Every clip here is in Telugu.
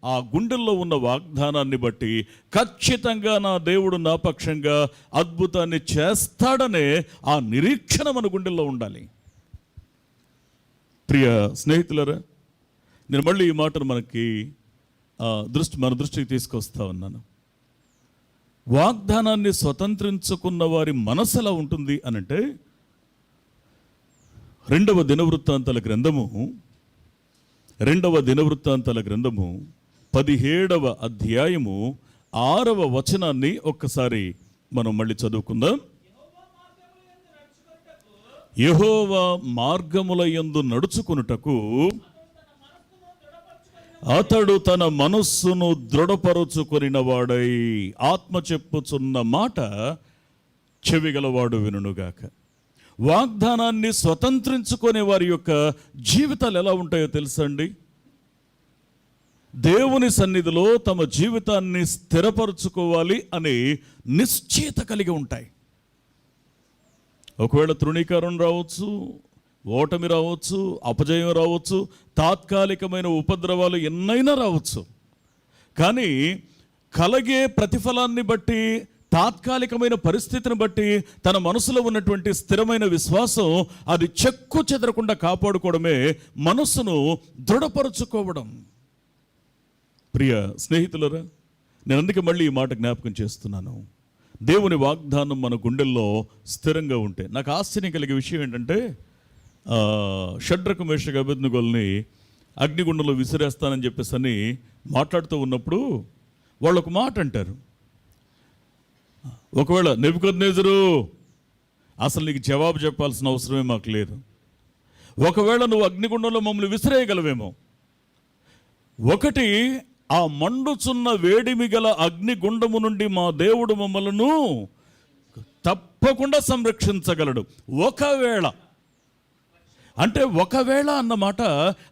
ఆ గుండెల్లో ఉన్న వాగ్దానాన్ని బట్టి ఖచ్చితంగా నా దేవుడు నా పక్షంగా అద్భుతాన్ని చేస్తాడనే ఆ నిరీక్షణ మన గుండెల్లో ఉండాలి. ప్రియ స్నేహితులరా, నేను మళ్ళీ ఈ మాటను మన దృష్టికి తీసుకొస్తా ఉన్నాను. వాగ్దానాన్ని స్వతంత్రించుకున్న వారి మనసు ఎలా ఉంటుంది అనంటే, 2వ దినవృత్తాంతాల గ్రంథము 17వ అధ్యాయము 6వ వచనాన్ని ఒక్కసారి మనం మళ్ళీ చదువుకుందాం. యెహోవా మార్గముల యందు నడుచుకొనుటకు అతడు తన మనస్సును దృఢపరుచుకొనిన వాడై, ఆత్మ చెప్పుచున్న మాట చెవిగలవాడు వినుగాక. వాగ్దానాన్ని స్వతంత్రించుకునే వారి యొక్క జీవితాలు ఎలా ఉంటాయో తెలుసా అండి? దేవుని సన్నిధిలో తమ జీవితాన్ని స్థిరపరచుకోవాలి అనే నిశ్చయిత కలిగి ఉంటాయి. ఒకవేళ తృణీకారం రావచ్చు, ఓటమి రావచ్చు, అపజయం రావచ్చు, తాత్కాలికమైన ఉపద్రవాలు ఎన్నైనా రావచ్చు. కానీ కలిగే ప్రతిఫలాన్ని బట్టి, తాత్కాలికమైన పరిస్థితిని బట్టి తన మనసులో ఉన్నటువంటి స్థిరమైన విశ్వాసం అది చెక్కు చెదరకుండా కాపాడుకోవడమే మనస్సును దృఢపరచుకోవడం. ప్రియ స్నేహితులరా, నేను అందుకే మళ్ళీ ఈ మాట జ్ఞాపకం చేస్తున్నాను. దేవుని వాగ్దానం మన గుండెల్లో స్థిరంగా ఉంటే, నాకు ఆశ్చర్యం కలిగే విషయం ఏంటంటే, షడ్రకు మేషకు అబేద్నెగోల్ని అగ్నిగుండంలో విసిరేస్తానని చెప్పేసి మాట్లాడుతూ ఉన్నప్పుడు వాళ్ళు ఒక మాట అంటారు. ఒకవేళ నెబుకద్నెజరు, అసలు నీకు జవాబు చెప్పాల్సిన అవసరమే మాకు లేదు, ఒకవేళ నువ్వు అగ్నిగుండంలో మమ్మల్ని విసిరేయగలవేమో, ఒకటి ఆ మండుచున్న వేడిమి గల అగ్నిగుండము నుండి మా దేవుడు మమ్మలను తప్పకుండా సంరక్షించగలడు. ఒకవేళ అంటే ఒకవేళ అన్నమాట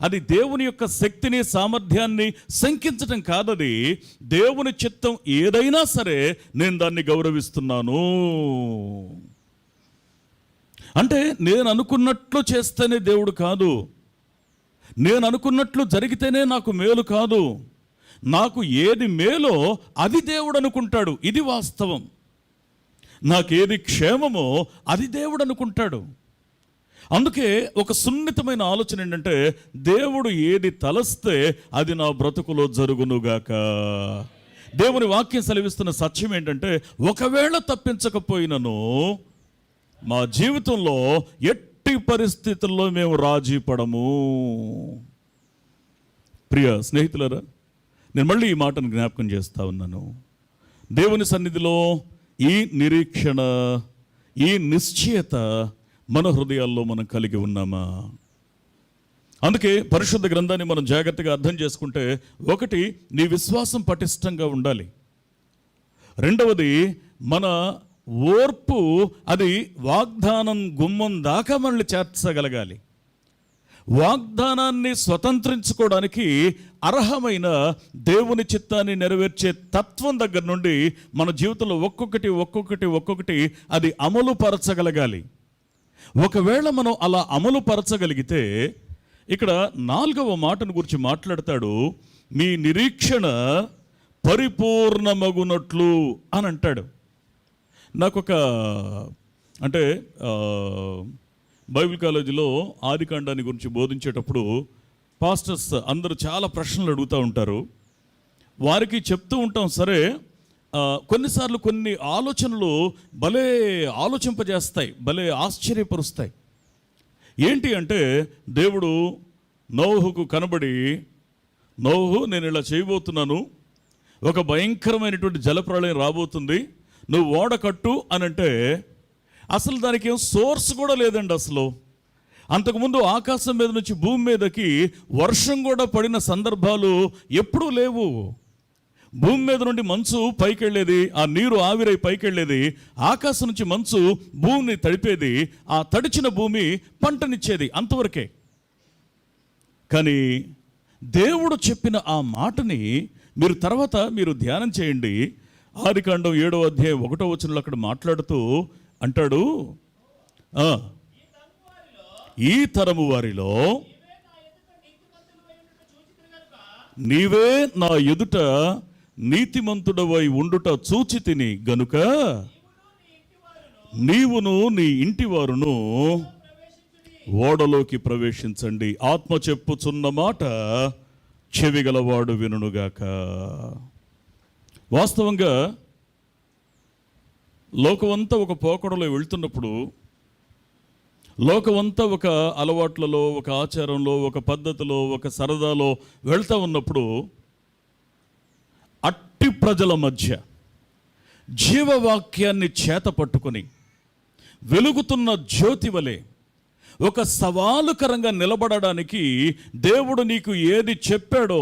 అది దేవుని యొక్క శక్తిని, సామర్థ్యాన్ని శంకించటం కాదది. దేవుని చిత్తం ఏదైనా సరే నేను దాన్ని గౌరవిస్తున్నాను. అంటే నేను అనుకున్నట్లు చేస్తేనే దేవుడు కాదు, నేను అనుకున్నట్లు జరిగితేనే నాకు మేలు కాదు, నాకు ఏది మేలో అది దేవుడు అనుకుంటాడు. ఇది వాస్తవం. నాకేది క్షేమమో అది దేవుడు అనుకుంటాడు. అందుకే ఒక సున్నితమైన ఆలోచన ఏంటంటే, దేవుడు ఏది తలస్తే అది నా బ్రతుకులో జరుగునుగాక. దేవుని వాక్యం సెలవిస్తున్న సత్యం ఏంటంటే, ఒకవేళ తప్పించకపోయినను మా జీవితంలో ఎట్టి పరిస్థితుల్లో మేము రాజీ పడము. ప్రియ స్నేహితులరా, నేను మళ్ళీ ఈ మాటను జ్ఞాపకం చేస్తా ఉన్నాను. దేవుని సన్నిధిలో ఈ నిరీక్షణ, ఈ నిశ్చయత మన హృదయాల్లో మనం కలిగి ఉన్నామా? అందుకే పరిశుద్ధ గ్రంథాన్ని మనం జాగ్రత్తగా అర్థం చేసుకుంటే, ఒకటి, నీ విశ్వాసం పటిష్టంగా ఉండాలి. రెండవది, మన ఓర్పు అది వాగ్దానం గుమ్మం దాకా మనల్ని చేర్చగలగాలి. వాగ్దానాన్ని స్వతంత్రించుకోవడానికి అర్హమైన దేవుని చిత్తాన్ని నెరవేర్చే తత్వం దగ్గర నుండి మన జీవితంలో ఒక్కొక్కటి అది అమలు పరచగలగాలి. ఒకవేళ మనం అలా అమలు పరచగలిగితే, ఇక్కడ 4వ మాటను గురించి మాట్లాడతాడు. మీ నిరీక్షణ పరిపూర్ణమగునట్లు అని అంటాడు. నాకొక అంటే బైబిల్ కాలేజీలో ఆదికాండాన్ని గురించి బోధించేటప్పుడు పాస్టర్స్ అందరూ చాలా ప్రశ్నలు అడుగుతూ ఉంటారు. వారికి చెప్తూ ఉంటాం, సరే కొన్నిసార్లు కొన్ని ఆలోచనలు భలే ఆలోచింపజేస్తాయి, భలే ఆశ్చర్యపరుస్తాయి. ఏంటి అంటే, దేవుడు నోహుకు కనబడి, నోహు నేను ఇలా చేయబోతున్నాను, ఒక భయంకరమైనటువంటి జలప్రళయం రాబోతుంది, నువ్వు ఓడ కట్టు అని అంటే, అసలు దానికి ఏం సోర్స్ కూడా లేదండి. అసలు అంతకుముందు ఆకాశం మీద నుంచి భూమి మీదకి వర్షం కూడా పడిన సందర్భాలు ఎప్పుడూ లేవు. భూమి మీద నుండి మంచు పైకి వెళ్ళేది, ఆ నీరు ఆవిరై పైకి వెళ్ళేది, ఆకాశం నుంచి మంచు భూమిని తడిపేది, ఆ తడిచిన భూమి పంటనిచ్చేది, అంతవరకే. కానీ దేవుడు చెప్పిన ఆ మాటని మీరు ధ్యానం చేయండి. ఆదికాండం 7వ అధ్యాయం 1వ వచనంలో అక్కడ మాట్లాడుతూ అంటాడు, ఈ తరము వారిలో నీవే నా ఎదుట నీతిమంతుడవై ఉండుట చూచి తిని గనుక నీవును నీ ఇంటి వారును ఓడలోకి ప్రవేశించండి. ఆత్మ చెప్పుచున్న మాట చెవిగలవాడు వినుగాక. వాస్తవంగా లోకమంతా ఒక పోకడలో వెళ్తున్నప్పుడు, లోకమంతా ఒక అలవాట్లలో, ఒక ఆచారంలో, ఒక పద్ధతిలో, ఒక సరదాలో వెళ్తూ ఉన్నప్పుడు అట్టి ప్రజల మధ్య జీవవాక్యాన్ని చేత పట్టుకొని వెలుగుతున్న జ్యోతి వలె ఒక సవాలుకరంగా నిలబడడానికి, దేవుడు నీకు ఏది చెప్పాడో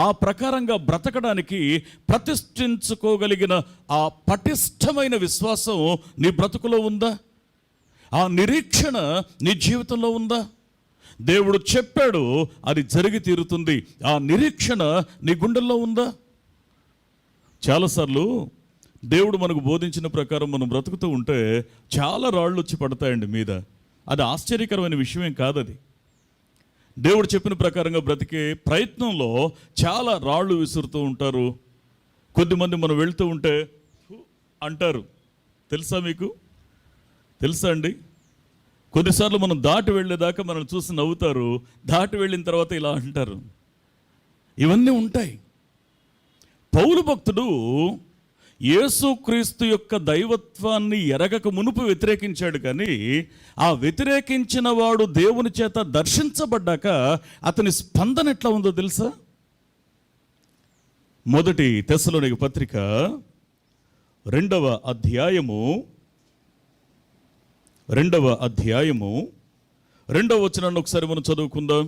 ఆ ప్రకారంగా బ్రతకడానికి ప్రతిష్ఠించుకోగలిగిన ఆ పటిష్టమైన విశ్వాసం నీ బ్రతుకులో ఉందా? ఆ నిరీక్షణ నీ జీవితంలో ఉందా? దేవుడు చెప్పాడు, అది జరిగి తీరుతుంది, ఆ నిరీక్షణ నీ గుండెల్లో ఉందా? చాలాసార్లు దేవుడు మనకు బోధించిన ప్రకారం మనం బ్రతుకుతూ ఉంటే చాలా రాళ్ళు వచ్చి పడతాయండి మీద. అది ఆశ్చర్యకరమైన విషయం కాదు. అది దేవుడు చెప్పిన ప్రకారంగా బ్రతికే ప్రయత్నంలో చాలా రాళ్ళు విసురుతూ ఉంటారు. కొద్దిమంది మనం వెళ్తూ ఉంటే అంటారు, తెలుసా మీకు? తెలుసా అండి? కొన్నిసార్లు మనం దాటి వెళ్ళేదాకా మనం చూసి నవ్వుతారు, దాటి వెళ్ళిన తర్వాత ఇలా అంటారు. ఇవన్నీ ఉంటాయి. పౌలు భక్తుడు యేసుక్రీస్తు యొక్క దైవత్వాన్ని ఎరగక మునుపు వ్యతిరేకించాడు, కానీ ఆ వ్యతిరేకించిన వాడు దేవుని చేత దర్శించబడ్డాక అతని స్పందన ఎట్లా ఉందో తెలుసా? మొదటి తెస్సలోనిక పత్రిక 2వ అధ్యాయము 2వ వచనాన్ని ఒకసారి మనం చదువుకుందాం.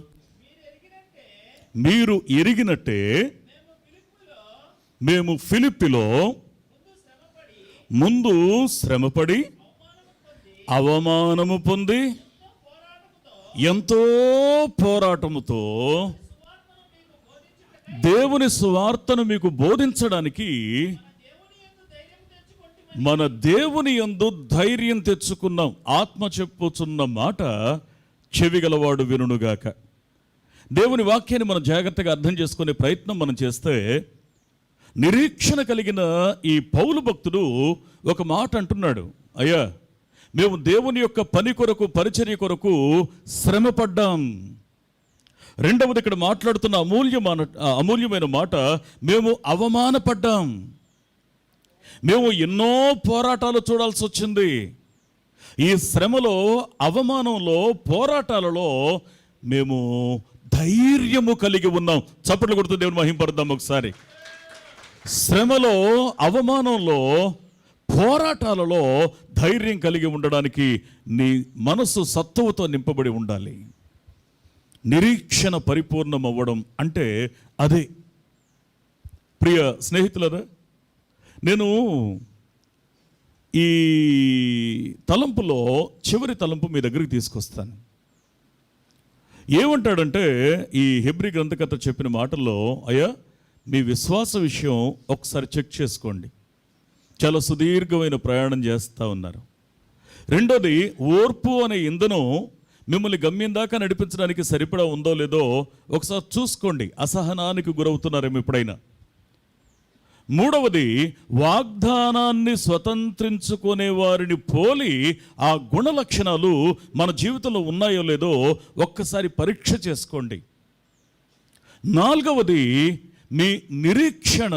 మీరు ఎరిగినట్టే మేము ఫిలిప్పిలో ముందు శ్రమపడి అవమానము పొంది ఎంతో పోరాటముతో దేవుని సువార్తను మీకు బోధించడానికి మన దేవుని యందు ధైర్యం తెచ్చుకున్నాం. ఆత్మ చెప్పుచున్న మాట చెవిగలవాడు వినుగాక. దేవుని వాక్యాన్ని మనం జాగ్రత్తగా అర్థం చేసుకునే ప్రయత్నం మనం చేస్తే, నిరీక్షణ కలిగిన ఈ పౌలు భక్తుడు ఒక మాట అంటున్నాడు, అయ్యా మేము దేవుని యొక్క పని కొరకు, పరిచర్య కొరకు శ్రమపడ్డాం. రెండవది ఇక్కడ మాట్లాడుతున్న అమూల్యమైన మాట, మేము అవమానపడ్డాం. మేము ఎన్నో పోరాటాలు చూడాల్సి వచ్చింది. ఈ శ్రమలో, అవమానంలో, పోరాటాలలో మేము ధైర్యము కలిగి ఉన్నాం. చప్పట్లు కొడుతూ దేవుని మహింపరుద్దాం ఒకసారి. శ్రమలో, అవమానంలో, పోరాటాలలో ధైర్యం కలిగి ఉండడానికి నీ మనసు సత్తువతో నింపబడి ఉండాలి. నిరీక్షణ పరిపూర్ణం అవ్వడం అంటే అదే. ప్రియ స్నేహితులరా, నేను ఈ తలంపులో చివరి తలంపు మీ దగ్గరికి తీసుకొస్తాను. ఏమంటాడంటే, ఈ హెబ్రీ గ్రంథకర్త చెప్పిన మాటల్లో, అయ్యా మీ విశ్వాస విషయం ఒకసారి చెక్ చేసుకోండి. చాలా సుదీర్ఘమైన ప్రయాణం చేస్తూ ఉన్నారు. రెండోది, ఓర్పు అనే ఇంధనం మిమ్మల్ని గమ్యం దాకా నడిపించడానికి సరిపడా ఉందో లేదో ఒకసారి చూసుకోండి. అసహనానికి గురవుతున్నారేమో ఎప్పుడైనా. మూడవది, వాగ్దానాన్ని స్వతంత్రించుకునే వారిని పోలి ఆ గుణ లక్షణాలు మన జీవితంలో ఉన్నాయో లేదో ఒక్కసారి పరీక్ష చేసుకోండి. నాలుగవది, మీ నిరీక్షణ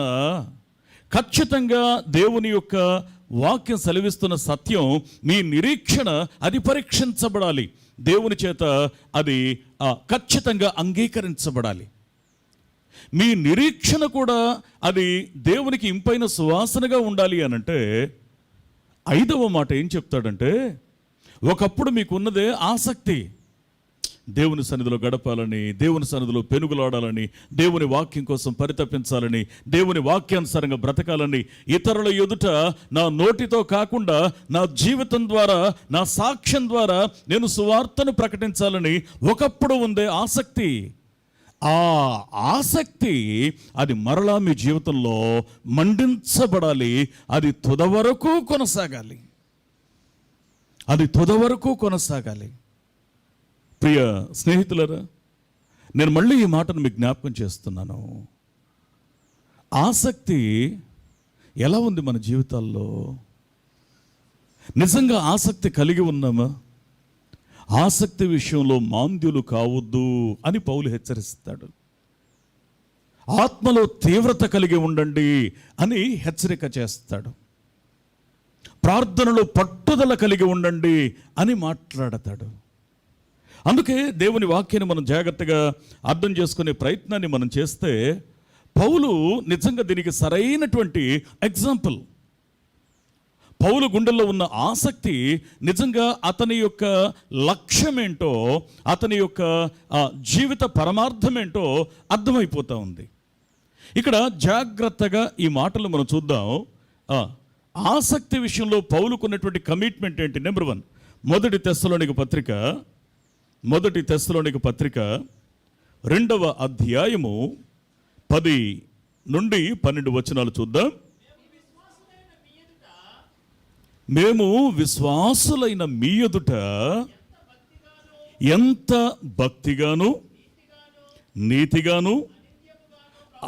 ఖచ్చితంగా దేవుని యొక్క వాక్యం సెలవిస్తున్న సత్యం, మీ నిరీక్షణ అది పరీక్షించబడాలి. దేవుని చేత అది ఖచ్చితంగా అంగీకరించబడాలి. మీ నిరీక్షణ కూడా అది దేవునికి ఇంపైన సువాసనగా ఉండాలి అనంటే, ఐదవ మాట ఏం చెప్తాడంటే, ఒకప్పుడు మీకున్నదే ఆసక్తి, దేవుని సన్నిధిలో గడపాలని, దేవుని సన్నిధిలో పెనుగులాడాలని, దేవుని వాక్యం కోసం పరితపించాలని, దేవుని వాక్యానుసారంగా బ్రతకాలని, ఇతరుల ఎదుట నా నోటితో కాకుండా నా జీవితం ద్వారా, నా సాక్ష్యం ద్వారా నేను సువార్తను ప్రకటించాలని ఒకప్పుడు ఉండే ఆసక్తి. ఆ ఆసక్తి అది మరలా మీ జీవితంలో మండించబడాలి. అది తుదవరకు కొనసాగాలి. అది తుదవరకు కొనసాగాలి. ప్రియ స్నేహితులరా, నేను మళ్ళీ ఈ మాటను మీకు జ్ఞాపకం చేస్తున్నాను. ఆసక్తి ఎలా ఉంది మన జీవితాల్లో? నిజంగా ఆసక్తి కలిగి ఉన్నామా? ఆసక్తి విషయంలో మాంద్యులు కావద్దు అని పౌలు హెచ్చరిస్తాడు. ఆత్మలో తీవ్రత కలిగి ఉండండి అని హెచ్చరిక చేస్తాడు. ప్రార్థనలో పట్టుదల కలిగి ఉండండి అని మాట్లాడతాడు. అందుకే దేవుని వాక్యాన్ని మనం జాగ్రత్తగా అర్థం చేసుకునే ప్రయత్నాన్ని మనం చేస్తే పౌలు నిజంగా దీనికి సరైనటువంటి ఎగ్జాంపుల్. పౌలు గుండెల్లో ఉన్న ఆసక్తి నిజంగా అతని యొక్క లక్ష్యం ఏంటో, అతని యొక్క జీవిత పరమార్థం ఏంటో అర్థమైపోతూ ఉంది. ఇక్కడ జాగ్రత్తగా ఈ మాటలు మనం చూద్దాం. ఆసక్తి విషయంలో పౌలుకున్నటువంటి కమిట్మెంట్ ఏంటి? నెంబర్ 1, మొదటి తెస్సలోనిక పత్రిక 2వ అధ్యాయము 10 నుండి 12 వచనాలు చూద్దాం. మేము విశ్వాసులైన మీ ఎదుట ఎంత భక్తిగాను నీతిగాను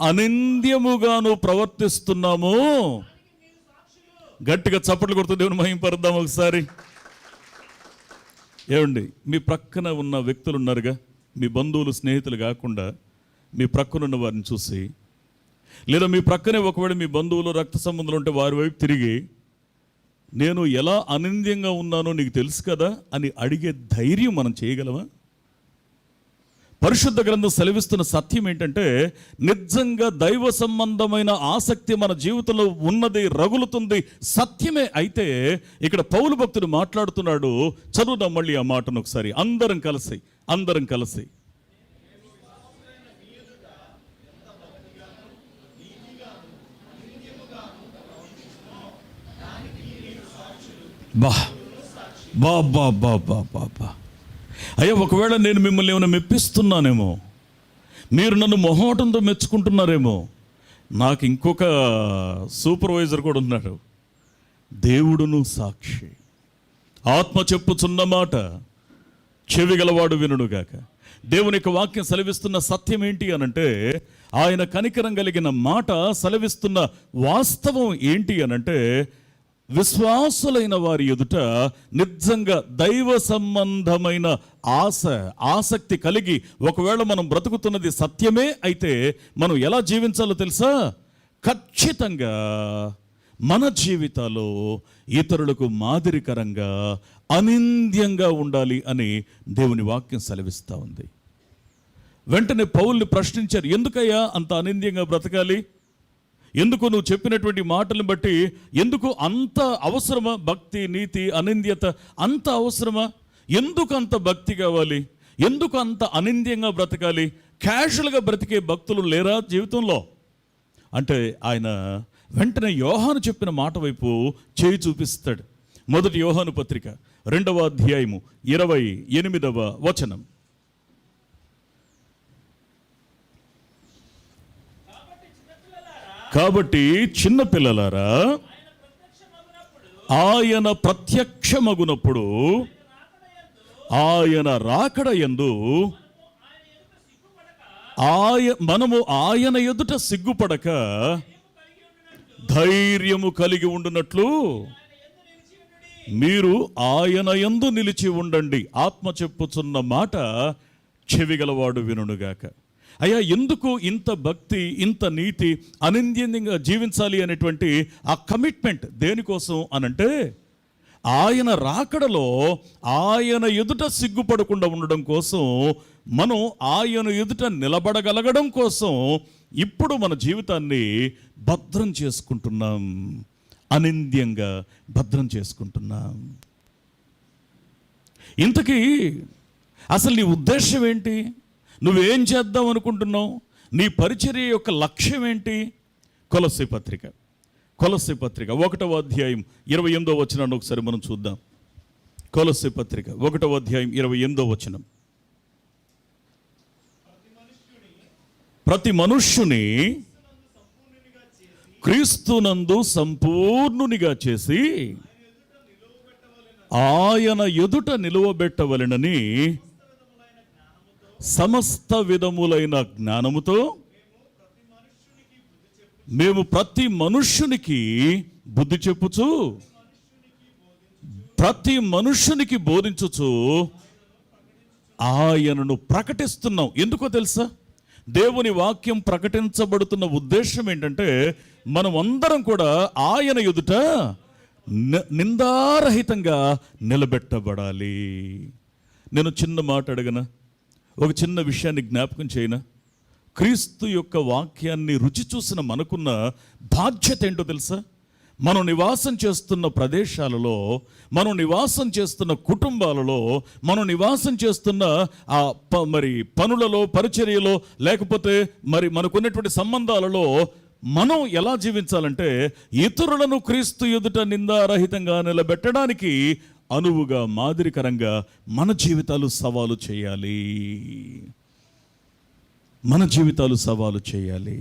అనింద్యముగాను ప్రవర్తిస్తున్నామో. గట్టిగా చప్పట్లు కొడుతూ దేవుని మహింపరుద్దాం ఒకసారి. ఏమండి, మీ ప్రక్కన ఉన్న వ్యక్తులు ఉన్నారుగా, మీ బంధువులు స్నేహితులు కాకుండా మీ ప్రక్కనున్న వారిని చూసి, లేదా మీ ప్రక్కనే ఒకవేళ మీ బంధువులు రక్త సంబంధాలు ఉంటే వారి వైపు తిరిగి, నేను ఎలా అనింద్యంగా ఉన్నానో నీకు తెలుసు కదా అని అడిగే ధైర్యం మనం చేయగలమా? పరిశుద్ధ గ్రంథం సెలవిస్తున్న సత్యం ఏంటంటే, నిజంగా దైవ సంబంధమైన ఆసక్తి మన జీవితంలో ఉన్నది, రగులుతుంది, సత్యమే. అయితే ఇక్కడ పౌలు భక్తుడు మాట్లాడుతున్నాడు. చదువుదాం మళ్ళీ ఆ మాటను ఒకసారి అందరం కలిసి. బా బా బా బా బా బా బా అయ్యా, ఒకవేళ నేను మిమ్మల్ని ఏమైనా మెప్పిస్తున్నానేమో, మీరు నన్ను మొహమాటంతో మెచ్చుకుంటున్నారేమో. నాకు ఇంకొక సూపర్వైజర్ కూడా ఉన్నాడు, దేవుడును సాక్షి. ఆత్మ చెప్పుచున్న మాట చెవిగలవాడు వినుడుగాక. దేవుని యొక్క వాక్యం సెలవిస్తున్న సత్యం ఏంటి అనంటే, ఆయన కనికరం కలిగిన మాట సెలవిస్తున్న వాస్తవం ఏంటి అనంటే, విశ్వాసులైన వారి ఎదుట నిజంగా దైవ సంబంధమైన ఆసక్తి కలిగి, ఒకవేళ మనం బ్రతుకుతున్నది సత్యమే అయితే మనం ఎలా జీవించాలో తెలుసా? ఖచ్చితంగా మన జీవితాల్లో ఇతరులకు మాదిరికరంగా అనింద్యంగా ఉండాలి అని దేవుని వాక్యం సెలవిస్తూ ఉంది. వెంటనే పౌల్ని ప్రశ్నించారు, ఎందుకయ్యా అంత అనింద్యంగా బ్రతకాలి? ఎందుకు నువ్వు చెప్పినటువంటి మాటలను బట్టి ఎందుకు అంత అవసరమా? భక్తి, నీతి, అనింద్యత అంత అవసరమా? ఎందుకు అంత భక్తి కావాలి? ఎందుకు అంత అనింద్యంగా బ్రతకాలి? క్యాషువల్గా బ్రతికే భక్తులు లేరా జీవితంలో అంటే, ఆయన వెంటనే యోహాను చెప్పిన మాట వైపు చేయి చూపిస్తాడు. మొదటి యోహాను పత్రిక 2వ అధ్యాయము 28వ వచనం. కాబట్టి చిన్న పిల్లలారా, ఆయన ప్రత్యక్షమగునప్పుడు, ఆయన రాకడ యందు మనము ఆయన ఎదుట సిగ్గుపడక ధైర్యము కలిగి ఉండునట్లు మీరు ఆయన యందు నిలిచి ఉండండి. ఆత్మ చెప్పుచున్న మాట చెవిగలవాడు వినుగాక. అయ్యా, ఎందుకు ఇంత భక్తి, ఇంత నీతి, అనింద్యంగా జీవించాలి అనేటువంటి ఆ కమిట్మెంట్ దేనికోసం అనంటే, ఆయన రాకడలో ఆయన ఎదుట సిగ్గుపడకుండా ఉండడం కోసం, మనం ఆయన ఎదుట నిలబడగలగడం కోసం ఇప్పుడు మన జీవితాన్ని భద్రం చేసుకుంటున్నాం, అనింద్యంగా భద్రం చేసుకుంటున్నాం. ఇంతకీ అసలు నీ ఉద్దేశం ఏంటి? నువ్వేం చేద్దాం అనుకుంటున్నావు? నీ పరిచర్య యొక్క లక్ష్యం ఏంటి? కొలస్సీ పత్రిక 1వ అధ్యాయం 28వ వచనాన్ని ఒకసారి మనం చూద్దాం. కొలస్సీ పత్రిక 1వ అధ్యాయం 28వ వచనం. ప్రతి మనుష్యుని క్రీస్తునందు సంపూర్ణునిగా చేసి ఆయన ఎదుట నిలువబెట్టవలెనని సమస్త విధములైన జ్ఞానముతో మేము ప్రతి మనుష్యునికి బుద్ధి చెప్పుచు, ప్రతి మనుష్యునికి బోధించుచు ఆయనను ప్రకటిస్తున్నాం. ఎందుకో తెలుసా? దేవుని వాక్యం ప్రకటించబడుతున్న ఉద్దేశం ఏంటంటే మనం అందరం కూడా ఆయన ఎదుట నిందారహితంగా నిలబెట్టబడాలి. నేను చిన్న మాట అడగనా? ఒక చిన్న విషయాన్ని జ్ఞాపకం చేయనా? క్రీస్తు యొక్క వాక్యాన్ని రుచి చూసిన మనకున్న బాధ్యత ఏంటో తెలుసా? మనం నివాసం చేస్తున్న ప్రదేశాలలో, మనం నివాసం చేస్తున్న కుటుంబాలలో, మనం నివాసం చేస్తున్న మరి పనులలో, పరిచర్యలో, లేకపోతే మరి మనకున్నటువంటి సంబంధాలలో మనం ఎలా జీవించాలంటే ఇతరులను క్రీస్తు ఎదుట నిందారహితంగా నిలబెట్టడానికి అనువుగా, మాదిరికరంగా మన జీవితాలు సవాలు చేయాలి. మన జీవితాలు సవాలు చేయాలి.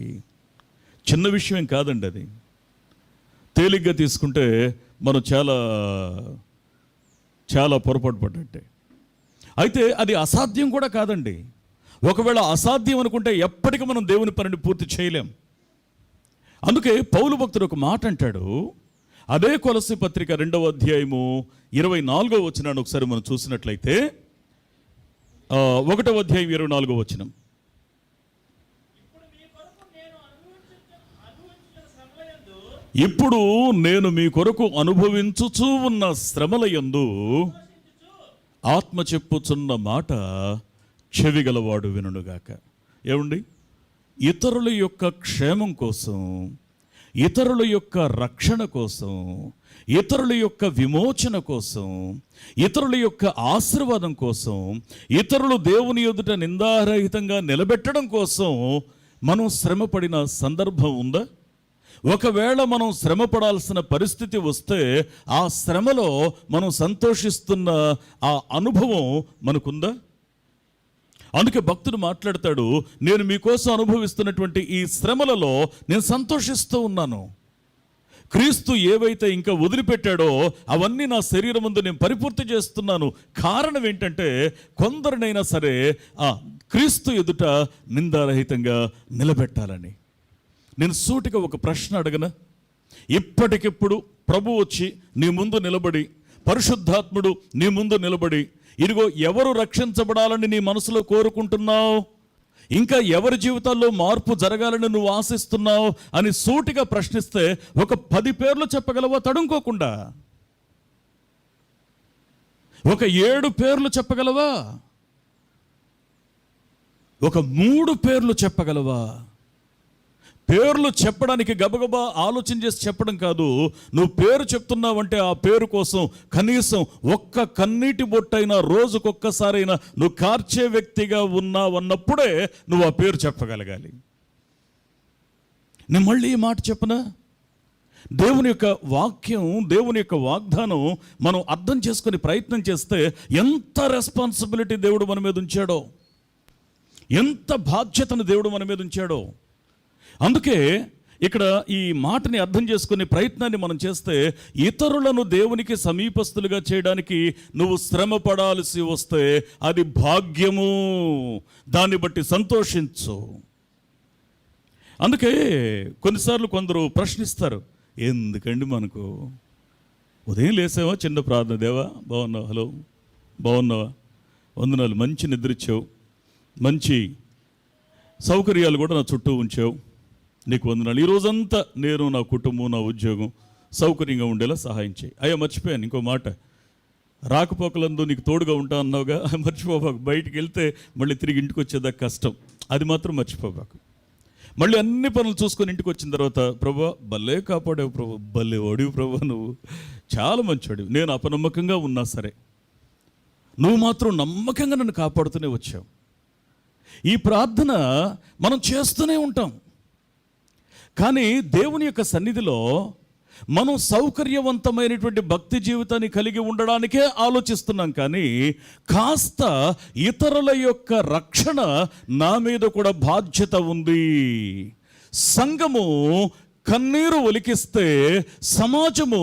చిన్న విషయం కాదండి అది. తేలిగ్గా తీసుకుంటే మనం చాలా చాలా పొరపాటు పడ్డట్టే. అయితే అది అసాధ్యం కూడా కాదండి. ఒకవేళ అసాధ్యం అనుకుంటే ఎప్పటికీ మనం దేవుని పనిని పూర్తి చేయలేం. అందుకే పౌలు భక్తుడు ఒక మాట అంటాడు. అదే కొలస్సీ పత్రిక 2వ అధ్యాయము 24వ వచనాన్ని ఒకసారి మనం చూసినట్లయితే, 1వ అధ్యాయం 24వ వచనం. ఇప్పుడు నేను మీ కొరకు అనుభవించుచూ ఉన్న శ్రమల యందు ఆత్మ చెప్పుచున్న మాట చెవిగలవాడు వినుగాక. ఏమండి? ఇతరుల యొక్క క్షేమం కోసం, ఇతరుల యొక్క రక్షణ కోసం, ఇతరుల యొక్క విమోచన కోసం, ఇతరుల యొక్క ఆశీర్వాదం కోసం, ఇతరులు దేవుని ఎదుట నిందారహితంగా నిలబెట్టడం కోసం మనం శ్రమపడిన సందర్భం ఉందా? ఒకవేళ మనం శ్రమ పడాల్సిన పరిస్థితి వస్తే ఆ శ్రమలో మనం సంతోషిస్తున్న ఆ అనుభవం మనకుందా? అందుకే భక్తుడు మాట్లాడతాడు, నేను మీకోసం అనుభవిస్తున్నటువంటి ఈ శ్రమలలో నేను సంతోషిస్తూ ఉన్నాను. క్రీస్తు ఏవైతే ఇంకా వదిలిపెట్టాడో అవన్నీ నా శరీరం ముందు నేను పరిపూర్తి చేస్తున్నాను. కారణం ఏంటంటే కొందరినైనా సరే ఆ క్రీస్తు ఎదుట నిందారహితంగా నిలబెట్టాలని. నేను సూటిగా ఒక ప్రశ్న అడగనా? ఇప్పటికిప్పుడు ప్రభు వచ్చి నీ ముందు నిలబడి, పరిశుద్ధాత్ముడు నీ ముందు నిలబడి, ఇదిగో ఎవరు రక్షించబడాలని నీ మనసులో కోరుకుంటున్నావు, ఇంకా ఎవరి జీవితాల్లో మార్పు జరగాలని నువ్వు ఆశిస్తున్నావు అని సూటిగా ప్రశ్నిస్తే ఒక 10 పేర్లు చెప్పగలవా? తడుముకోకుండా ఒక 7 పేర్లు చెప్పగలవా? ఒక 3 పేర్లు చెప్పగలవా? పేర్లు చెప్పడానికి గబగబా ఆలోచన చేసి చెప్పడం కాదు. నువ్వు పేరు చెప్తున్నావంటే ఆ పేరు కోసం కనీసం ఒక్క కన్నీటి బొట్టైనా రోజుకొక్కసారైనా నువ్వు కార్చే వ్యక్తిగా ఉన్నావన్నప్పుడే నువ్వు ఆ పేరు చెప్పగలగాలి. నేను మళ్ళీ ఈ మాట చెప్పనా? దేవుని యొక్క వాక్యం, దేవుని యొక్క వాగ్దానం మనం అర్థం చేసుకుని ప్రయత్నం చేస్తే ఎంత రెస్పాన్సిబిలిటీ దేవుడు మన మీద ఉంచాడో, ఎంత బాధ్యతను దేవుడు మన మీద ఉంచాడో. అందుకే ఇక్కడ ఈ మాటని అర్థం చేసుకునే ప్రయత్నాన్ని మనం చేస్తే, ఇతరులను దేవునికి సమీపస్తులుగా చేయడానికి నువ్వు శ్రమ పడాల్సి వస్తే అది భాగ్యము, దాన్ని బట్టి సంతోషించు. అందుకే కొన్నిసార్లు కొందరు ప్రశ్నిస్తారు, ఎందుకండి మనకు ఉదయం లేసావా, చిన్న ప్రార్థన, దేవా బాగున్నావా, హలో బాగున్నావా, వందనాలు, మంచి నిద్రించావు, మంచి సౌకర్యాలు కూడా నా చుట్టూ ఉంచావు, నీకు వందనాలు, ఈ రోజంతా నేను, నా కుటుంబం, నా ఉద్యోగం సౌకర్యంగా ఉండేలా సహాయం చేయి. అయ్యా మర్చిపోయాను ఇంకో మాట, రాకపోకలందు నీకు తోడుగా ఉంటా అన్నావుగా, మర్చిపోబాకు. బయటికి వెళ్తే మళ్ళీ తిరిగి ఇంటికి వచ్చేదాకా కష్టం, అది మాత్రం మర్చిపోబాకు. మళ్ళీ అన్ని పనులు చూసుకొని ఇంటికి వచ్చిన తర్వాత, ప్రభా భలే కాపాడావు ప్రభు, భలే ఓడివు ప్రభా, నువ్వు చాలా మంచివాడివి, నేను అపనమ్మకంగా ఉన్నా సరే నువ్వు మాత్రం నమ్మకంగా నన్ను కాపాడుతూనే వచ్చావు. ఈ ప్రార్థన మనం చేస్తూనే ఉంటాం. కానీ దేవుని యొక్క సన్నిధిలో మనం సౌకర్యవంతమైనటువంటి భక్తి జీవితాన్ని కలిగి ఉండడానికే ఆలోచిస్తున్నాం. కానీ కాస్త ఇతరుల యొక్క రక్షణ నా మీద కూడా బాధ్యత ఉంది. సంఘము కన్నీరు ఒలికిస్తే సమాజము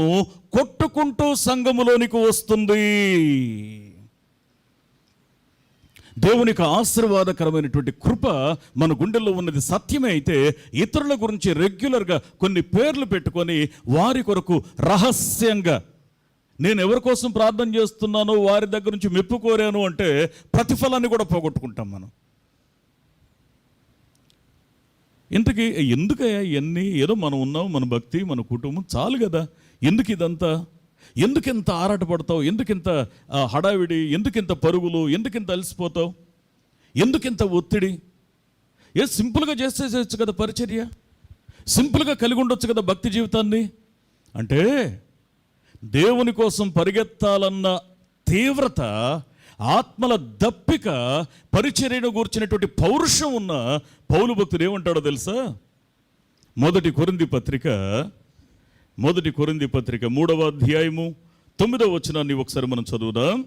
కొట్టుకుంటూ సంఘములోనికి వస్తుంది. దేవునికి ఆశీర్వాదకరమైనటువంటి కృప మన గుండెల్లో ఉన్నది సత్యమే అయితే, ఇతరుల గురించి రెగ్యులర్గా కొన్ని పేర్లు పెట్టుకొని వారి కొరకు రహస్యంగా నేను ఎవరి కోసం ప్రార్థన చేస్తున్నానో వారి దగ్గర నుంచి మెప్పు కోరాను అంటే ప్రతిఫలాన్ని కూడా పోగొట్టుకుంటాం మనం. ఇంతకీ ఎందుకయ్యా ఇవన్నీ? ఏదో మనం ఉన్నాం, మన భక్తి, మన కుటుంబం చాలు కదా. ఎందుకు ఇదంతా? ఎందుకింత ఆరాటపడతావు? ఎందుకింత హడావిడి? ఎందుకింత పరుగులు? ఎందుకింత అలసిపోతావు? ఎందుకింత ఒత్తిడి? సింపుల్గా చేసేయచ్చు కదా పరిచర్య, సింపుల్గా కలిగి ఉండొచ్చు కదా భక్తి జీవితాన్ని. అంటే దేవుని కోసం పరిగెత్తాలన్న తీవ్రత, ఆత్మల దప్పిక, పరిచర్యను గూర్చినటువంటి పౌరుషం ఉన్న పౌలు భక్తుడు ఏమంటాడో తెలుసా? మొదటి కొరింథీ పత్రిక 3వ అధ్యాయము 9వ వచనాన్ని ఒకసారి మనం చదువుదాం.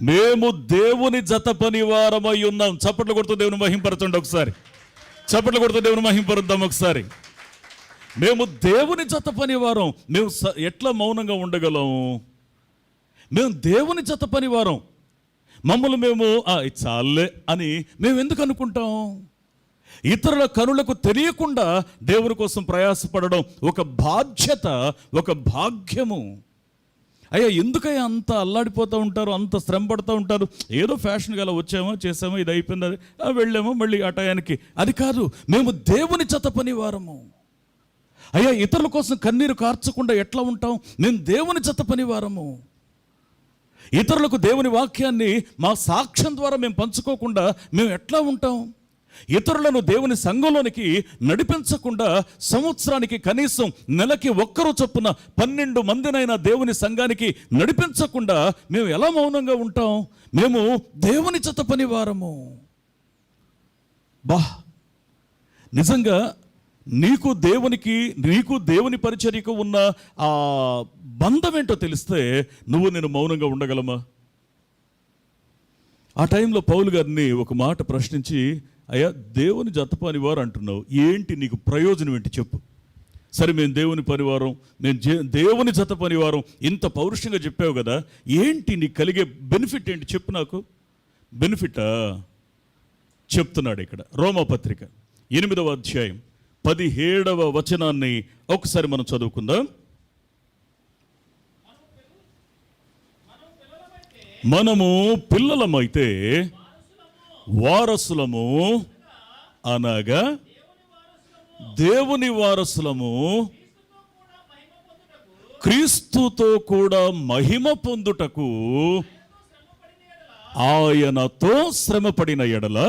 మేము దేవుని జత పనివారమై ఉన్నాం. చప్పట్లు కొడుతూ దేవుని మహింపరచండి ఒకసారి. చప్పట్లు కొడుతూ దేవుని మహింపరుద్దాం ఒకసారి. మేము దేవుని జత పనివారం. మేము ఎట్లా మౌనంగా ఉండగలం? మేము దేవుని జత పనివారం. మమ్మల్ని మేము చాలే అని మేము ఎందుకు అనుకుంటాం? ఇతరుల కనులకు తెలియకుండా దేవుని కోసం ప్రయాసపడడం ఒక బాధ్యత, ఒక భాగ్యము. అయ్యా ఎందుకయ్యా అంత అల్లాడిపోతూ ఉంటారు, అంత శ్రమ పడుతూ ఉంటారు? ఏదో ఫ్యాషన్గా అలా వచ్చామో చేసామో, ఇది అయిపోయింది, అది వెళ్ళామో మళ్ళీ ఆ టయానికి. అది కాదు, మేము దేవుని జత పనివారము. అయ్యా ఇతరుల కోసం కన్నీరు కార్చకుండా ఎట్లా ఉంటాం? మేము దేవుని జత పనివారము. ఇతరులకు దేవుని వాక్యాన్ని మా సాక్ష్యం ద్వారా మేము పంచుకోకుండా మేము ఎట్లా ఉంటాం? ఇతరులను దేవుని సంఘంలోనికి నడిపించకుండా సంవత్సరానికి కనీసం నెలకి ఒక్కరు చొప్పున 12 మందినైనా దేవుని సంఘానికి నడిపించకుండా మేము ఎలా మౌనంగా ఉంటాం? మేము దేవుని జత పనివారము. నిజంగా నీకు దేవుని పరిచర్యకు ఉన్న ఆ బంధం ఏంటో తెలిస్తే నేను మౌనంగా ఉండగలమా? ఆ టైంలో పౌలు గారిని ఒక మాట ప్రశ్నించి, అయ్యా దేవుని జత పనివారు అంటున్నావు, ఏంటి నీకు ప్రయోజనం ఏంటి చెప్పు. సరే మేము దేవుని పనివారం, మేము దేవుని జత పనివారం, ఇంత పౌరుషంగా చెప్పావు కదా, ఏంటి నీకు కలిగే బెనిఫిట్ ఏంటి చెప్పు నాకు. బెనిఫిటా చెప్తున్నాడు ఇక్కడ. రోమాపత్రిక 8వ అధ్యాయం 17వ వచనాన్ని ఒకసారి మనం చదువుకుందాం. మనము పిల్లలమైతే వారసులము, అనగా దేవుని వారసులము, క్రీస్తుతో కూడా మహిమ పొందుటకు ఆయనతో శ్రమపడిన ఎడల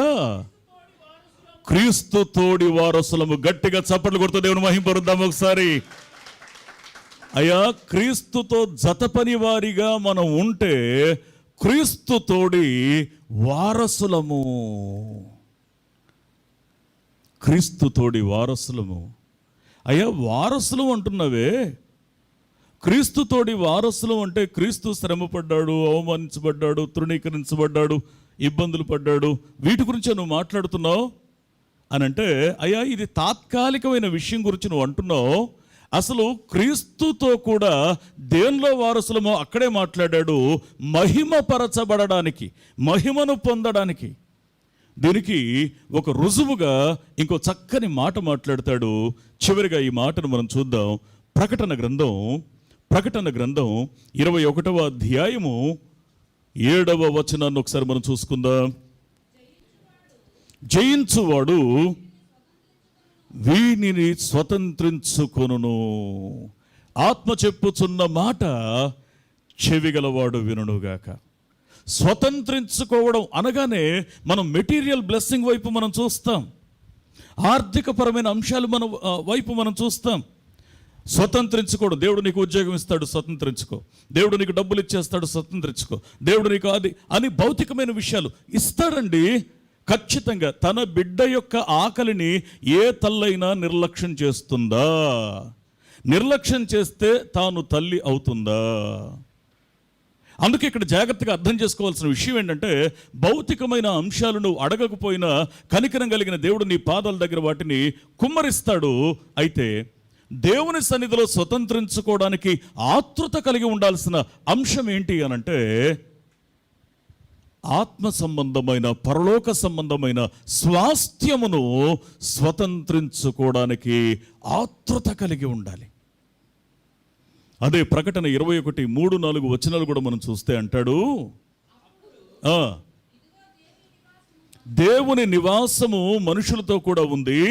క్రీస్తు తోడి వారసులము. గట్టిగా చప్పట్లు కొడుతూ దేవుని మహింపరుద్దాం ఒకసారి. అయ్యా క్రీస్తుతో జత పని వారిగా మనం ఉంటే క్రీస్తు తోడి వారసులము. క్రీస్తు తోడి వారసులము. అయ్యా వారసులు అంటున్నావే, క్రీస్తు తోడి వారసులు అంటే క్రీస్తు శ్రమపడ్డాడు, అవమానించబడ్డాడు, తృణీకరించబడ్డాడు, ఇబ్బందులు పడ్డాడు, వీటి గురించే నువ్వు మాట్లాడుతున్నావు అని అంటే, అయ్యా ఇది తాత్కాలికమైన విషయం గురించి నువ్వు అంటున్నావు. అసలు క్రీస్తుతో కూడా దేనిలో వారసులమో అక్కడే మాట్లాడాడు, మహిమపరచబడడానికి, మహిమను పొందడానికి. దీనికి ఒక రుజువుగా ఇంకో చక్కని మాట మాట్లాడతాడు. చివరిగా ఈ మాటను మనం చూద్దాం. ప్రకటన గ్రంథం 21వ అధ్యాయము 7వ వచనాన్ని ఒకసారి మనం చూసుకుందాం. జయించువాడు వీనిని స్వతంత్రించుకొనును. ఆత్మ చెప్పుచున్న మాట చెవిగలవాడు వినుగాక. స్వతంత్రించుకోవడం అనగానే మనం మెటీరియల్ బ్లెస్సింగ్ వైపు మనం చూస్తాం, ఆర్థికపరమైన అంశాలు మన వైపు మనం చూస్తాం. స్వతంత్రించుకోవడం, దేవుడు నీకు ఉద్యోగం ఇస్తాడు, స్వతంత్రించుకో. దేవుడు నీకు డబ్బులు ఇచ్చేస్తాడు, స్వతంత్రించుకో. దేవుడు నీకు అది అని భౌతికమైన విషయాలు ఇస్తాడండి. ఖచ్చితంగా తన బిడ్డ యొక్క ఆకలిని ఏ తల్లైనా నిర్లక్ష్యం చేస్తుందా? నిర్లక్ష్యం చేస్తే తాను తల్లి అవుతుందా? అందుకే ఇక్కడ జాగ్రత్తగా అర్థం చేసుకోవాల్సిన విషయం ఏంటంటే, భౌతికమైన అంశాలు నువ్వు అడగకపోయినా కనికరం కలిగిన దేవుడు నీ పాదాల దగ్గర వాటిని కుమ్మరిస్తాడు. అయితే దేవుని సన్నిధిలో స్వతంత్రించుకోవడానికి ఆతృత కలిగి ఉండాల్సిన అంశం ఏంటి అనంటే, ఆత్మ సంబంధమైన పరలోక సంబంధమైన స్వాస్థ్యమును స్వతంత్రించుకోవడానికి ఆతృత కలిగి ఉండాలి. అదే ప్రకటన 21:3-4 వచనాలు కూడా మనం చూస్తే అంటాడు, దేవుని నివాసము మనుషులతో కూడా ఉంది,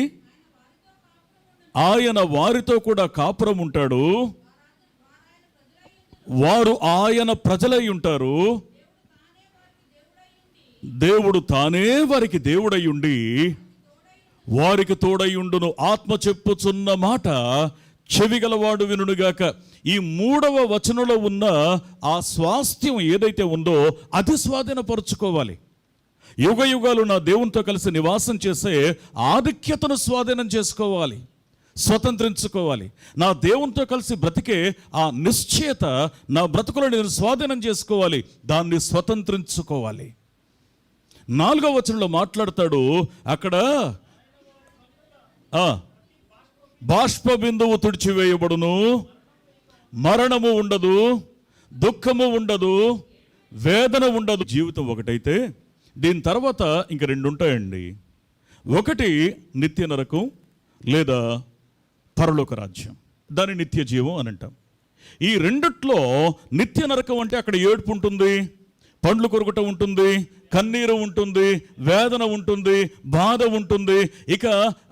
ఆయన వారితో కూడా కాపురం ఉంటాడు, వారు ఆయన ప్రజలై ఉంటారు, దేవుడు తానే వారికి దేవుడై ఉండి వారికి తోడయుండును. ఆత్మ చెప్పుచున్న మాట చెవిగలవాడు వినుగాక. ఈ 3వ వచనంలో ఉన్న ఆ స్వాస్థ్యం ఏదైతే ఉందో అది స్వాధీనపరుచుకోవాలి. యుగ యుగాలు నా దేవునితో కలిసి నివాసం చేసే ఆధిక్యతను స్వాధీనం చేసుకోవాలి, స్వతంత్రించుకోవాలి. నా దేవునితో కలిసి బ్రతికే ఆ నిశ్చయత నా బ్రతుకులో నేను స్వాధీనం చేసుకోవాలి, దాన్ని స్వతంత్రించుకోవాలి. 4వ వచనంలో మాట్లాడతాడు, అక్కడ బాష్ప బిందువు తుడిచివేయబడును, మరణము ఉండదు, దుఃఖము ఉండదు, వేదన ఉండదు. జీవితం ఒకటైతే దీని తర్వాత ఇంక 2 ఉంటాయండి. ఒకటి నిత్య నరకం లేదా పరలోక రాజ్యం, దాని నిత్య జీవం అని అంటాం. ఈ రెండిట్లో నిత్య నరకం అంటే అక్కడ ఏడుపు ఉంటుంది, పండ్లు కొరకటం ఉంటుంది, కన్నీరు ఉంటుంది, వేదన ఉంటుంది, బాధ ఉంటుంది, ఇక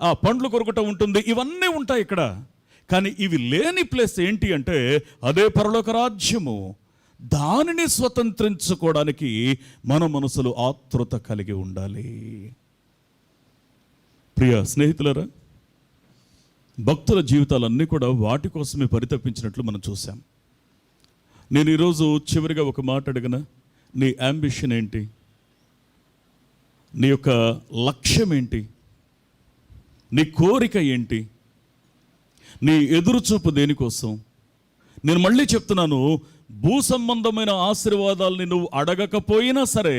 ఆ పండ్లు కొరకటం ఉంటుంది, ఇవన్నీ ఉంటాయి ఇక్కడ. కానీ ఇవి లేని ప్లేస్ ఏంటి అంటే అదే పరలోక రాజ్యము. దానిని స్వతంత్రించుకోవడానికి మన మనసులో ఆతృత కలిగి ఉండాలి. ప్రియ స్నేహితులారా, భక్తుల జీవితాలన్నీ కూడా వాటి కోసమే పరితపించినట్లు మనం చూసాం. నేను ఈరోజు చివరిగా ఒక మాట అడిగిన, నీ అంబిషన్ ఏంటి? నీ యొక్క లక్ష్యం ఏంటి? నీ కోరిక ఏంటి? నీ ఎదురుచూపు దేనికోసం? నేను మళ్ళీ చెప్తున్నాను, భూ సంబంధమైన ఆశీర్వాదాలని నువ్వు అడగకపోయినా సరే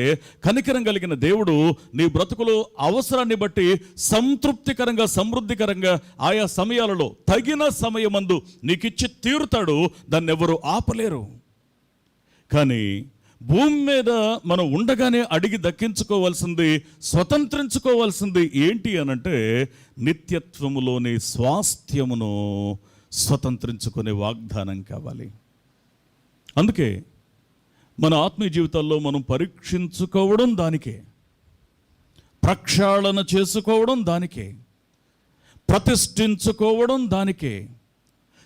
కనికరం కలిగిన దేవుడు నీ బ్రతుకులో అవసరాన్ని బట్టి సంతృప్తికరంగా, సమృద్ధికరంగా ఆయా సమయాలలో తగిన సమయమందు నీకిచ్చి తీరుతాడు. దాన్ని ఎవరు ఆపలేరు. కానీ భూమి మీద మనం ఉండగానే అడిగి దక్కించుకోవాల్సింది, స్వతంత్రించుకోవాల్సింది ఏంటి అనంటే నిత్యత్వములోని స్వాస్థ్యమును స్వతంత్రించుకునే వాగ్దానం కావాలి. అందుకే మన ఆత్మీయ జీవితాల్లో మనం పరీక్షించుకోవడం దానికే, ప్రక్షాళన చేసుకోవడం దానికే, ప్రతిష్ఠించుకోవడం దానికే,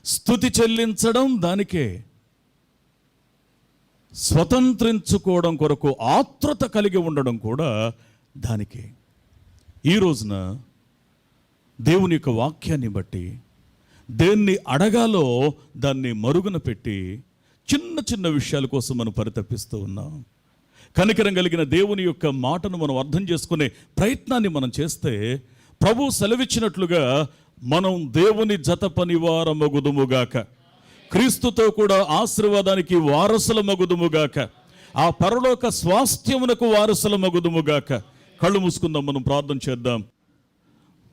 స్తుతి చెల్లించడం దానికే, స్వతంత్రించుకోవడం కొరకు ఆతృత కలిగి ఉండడం కూడా దానికే. ఈ రోజున దేవుని యొక్క వాక్యాన్ని బట్టి దేన్ని అడగాలో దాన్ని మరుగున పెట్టి చిన్న చిన్న విషయాల కోసం మనం పరితపిస్తూ ఉన్నాం. కనికరం కలిగిన దేవుని యొక్క మాటను మనం అర్థం చేసుకునే ప్రయత్నాన్ని మనం చేస్తే ప్రభు సెలవిచ్చినట్లుగా మనం దేవుని జత పనివారమగుదుముగాక, క్రీస్తుతో కూడా ఆశీర్వాదానికి వారసుల మగుదుముగాక, ఆ పరలోక స్వాస్థ్యమునకు వారసుల మగుదుముగాక. కళ్ళు మూసుకుందాం, మనం ప్రార్థన చేద్దాం.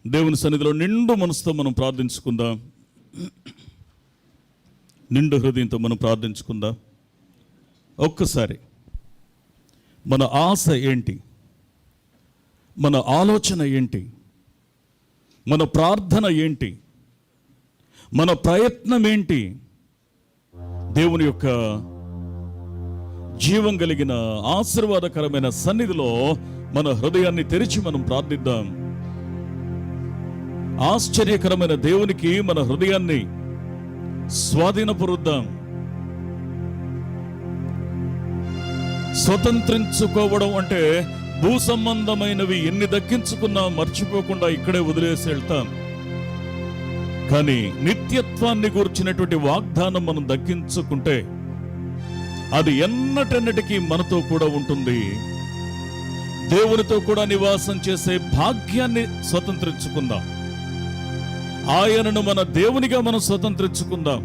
దేవుని సన్నిధిలో నిండు మనసుతో మనం ప్రార్థించుకుందాం. నిండు హృదయంతో మనం ప్రార్థించుకుందాం. ఒక్కసారి మన ఆశ ఏంటి, మన ఆలోచన ఏంటి, మన ప్రార్థన ఏంటి, మన ప్రయత్నం ఏంటి? దేవుని యొక్క జీవం కలిగిన ఆశీర్వాదకరమైన సన్నిధిలో మన హృదయాన్ని తెరిచి మనం ప్రార్థిద్దాం. ఆశ్చర్యకరమైన దేవునికి మన హృదయాన్ని స్వాధీనపరుద్దాం. స్వతంత్రించుకోవడం అంటే భూ సంబంధమైనవి ఎన్ని దక్కించుకున్నా మర్చిపోకుండా ఇక్కడే వదిలేసి వెళ్తాం. కానీ నిత్యత్వాన్ని గూర్చినటువంటి వాగ్దానం మనం దక్కించుకుంటే అది ఎన్నటెన్నటికీ మనతో కూడా ఉంటుంది. దేవునితో కూడా నివాసం చేసే భాగ్యాన్ని స్వతంత్రించుకుందాం. ఆయనను మన దేవునిగా మనం స్వతంత్రించుకుందాం.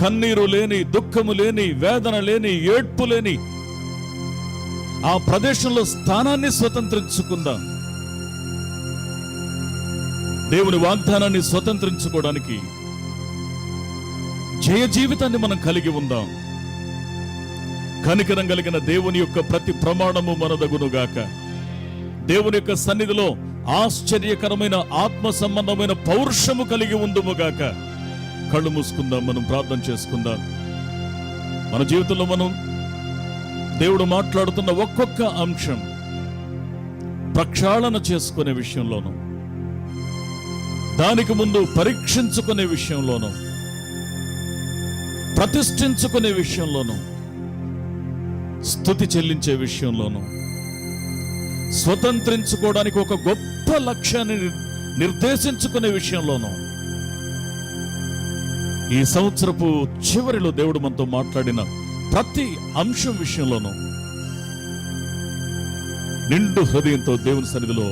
కన్నీరు లేని, దుఃఖము లేని, వేదన లేని, ఏడ్పు లేని ఆ ప్రదేశంలో స్థానాన్ని స్వతంత్రించుకుందాం. దేవుని వాగ్దానాన్ని స్వతంత్రించుకోవడానికి జయ జీవితాన్ని మనం కలిగి ఉందాం. కనికరం కలిగిన దేవుని యొక్క ప్రతి ప్రమాణము మనదగునుగాక. దేవుని యొక్క సన్నిధిలో ఆశ్చర్యకరమైన ఆత్మ సంబంధమైన పౌరుషము కలిగి ఉందుముగాక. కళ్ళు మూసుకుందాం, మనం ప్రార్థన చేసుకుందాం. మన జీవితంలో మనం దేవుడు మాట్లాడుతున్న ఒక్కొక్క అంశం ప్రక్షాళన చేసుకునే విషయంలోనూ, దానికి ముందు పరీక్షించుకునే విషయంలోనూ, ప్రతిష్ఠించుకునే విషయంలోనూ, స్తుతి చెల్లించే విషయంలోనూ, స్వతంత్రించుకోవడానికి ఒక గొప్ప లక్ష్యాన్ని నిర్దేశించుకునే విషయంలోనూ, ఈ సంవత్సరపు చివరిలో దేవుడు మనతో మాట్లాడిన ప్రతి అంశం విషయంలోనూ నిండు హృదయంతో దేవుని సన్నిధిలో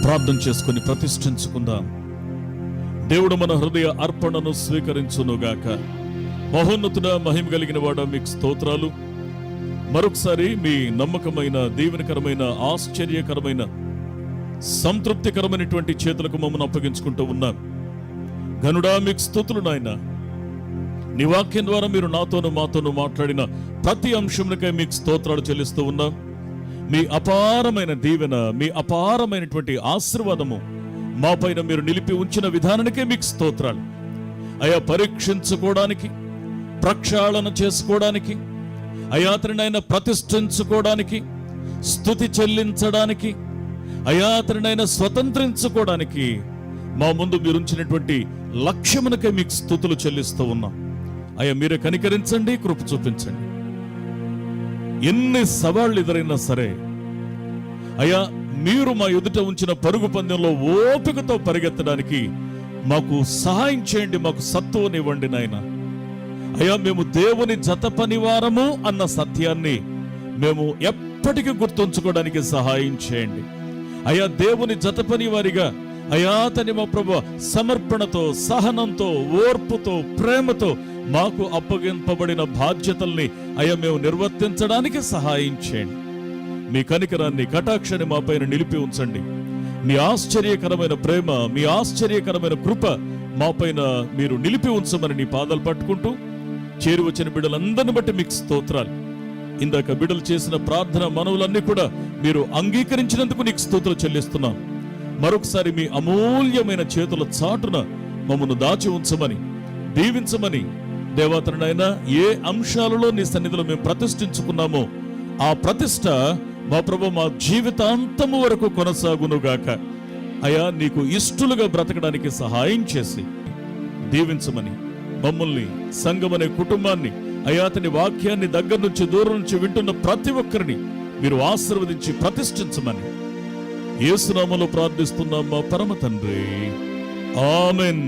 ప్రార్థన చేసుకుని ప్రతిష్ఠించుకుందాం. దేవుడు మన హృదయ అర్పణను స్వీకరించునుగాక. మహోన్నతుడ, మహిమ కలిగిన వాడ, మీకు స్తోత్రాలు. మరొకసారి మీ నమ్మకమైన, దీవెనకరమైన, ఆశ్చర్యకరమైన, సంతృప్తికరమైనటువంటి చేతులకు మమ్మల్ని అప్పగించుకుంటూ ఉన్నాం. ఘనుడా, మీకు స్తుతులు నాయన. నీ వాక్యం ద్వారా మీరు నాతోనూ మాతోనూ మాట్లాడిన ప్రతి అంశంకై మీకు స్తోత్రాలు చెల్లిస్తూ ఉన్నాం. మీ అపారమైన దీవెన, మీ అపారమైనటువంటి ఆశీర్వాదము మా పైన మీరు నిలిపి ఉంచిన విధానానికే మీకు స్తోత్రాలు. అయా, పరీక్షించుకోవడానికి, ప్రక్షాళన చేసుకోవడానికి, అయాతరినైనా ప్రతిష్ఠించుకోవడానికి, స్తుతి చెల్లించడానికి, అయాతరినైనా స్వతంత్రించుకోవడానికి మా ముందు మీరు ఉంచినటువంటి లక్ష్యమునకే మీకు స్తుతులు చెల్లిస్తూ ఉన్నాం. అయ్యా, మీరే కనికరించండి, కృప చూపించండి. ఎన్ని సవాళ్ళు ఎదురైనా సరే అయ్యా, మీరు మా ఎదుట ఉంచిన పరుగు పందెంలో ఓపికతో పరిగెత్తడానికి మాకు సహాయం చేయండి, మాకు సత్తువనివ్వండి నాయన. అయ్యా, మేము దేవుని జత పనివారము అన్న సత్యాన్ని మేము ఎప్పటికీ గుర్తుంచుకోవడానికి సహాయం చేయండి. అయ్యా, దేవుని జత పనివారిగా అయా తని మా ప్రభు సమర్పణతో, సహనంతో, ఓర్పుతో, ప్రేమతో మాకు అప్పగింపబడిన బాధ్యతల్ని అయ్యా మేము నిర్వర్తించడానికి సహాయం చేయండి. మీ కనికరాన్ని, కటాక్షాన్ని మా పైన నిలిపి ఉంచండి. మీ ఆశ్చర్యకరమైన ప్రేమ, మీ ఆశ్చర్యకరమైన కృప మా పైన మీరు నిలిపి ఉంచమని నీ పాదాలు పట్టుకుంటూ చేరి వచ్చిన బిడ్డలందరిని బట్టి మీకు స్తోత్రాలు. ఇందాక బిడ్డలు చేసిన ప్రార్థన మనవులన్నీ కూడా మీరు అంగీకరించినందుకు నీకు స్తోత్రాలు చెల్లిస్తున్నాం. మరొకసారి మీ అమూల్యమైన చేతుల చాటున మమ్మల్ని దాచి ఉంచమని, దీవించమని, దేవతనైనా ఏ అంశాలలో నీ సన్నిధిలో మేము ప్రతిష్ఠించుకున్నామో ఆ ప్రతిష్ట మా ప్రభు మా జీవితాంతము వరకు కొనసాగునుగాక. అయా, నీకు ఇష్టలుగా బ్రతకడానికి సహాయం చేసి దీవించమని, మమ్మల్ని, సంఘమనే కుటుంబాన్ని, అయాతని వాక్యాన్ని దగ్గర నుంచి దూరం నుంచి వింటున్న ప్రతి ఒక్కరిని మీరు ఆశీర్వదించి ప్రతిష్ఠించమని యేసు నామములో ప్రార్థిస్తున్నాం మా పరమ తండ్రి. ఆమెన్.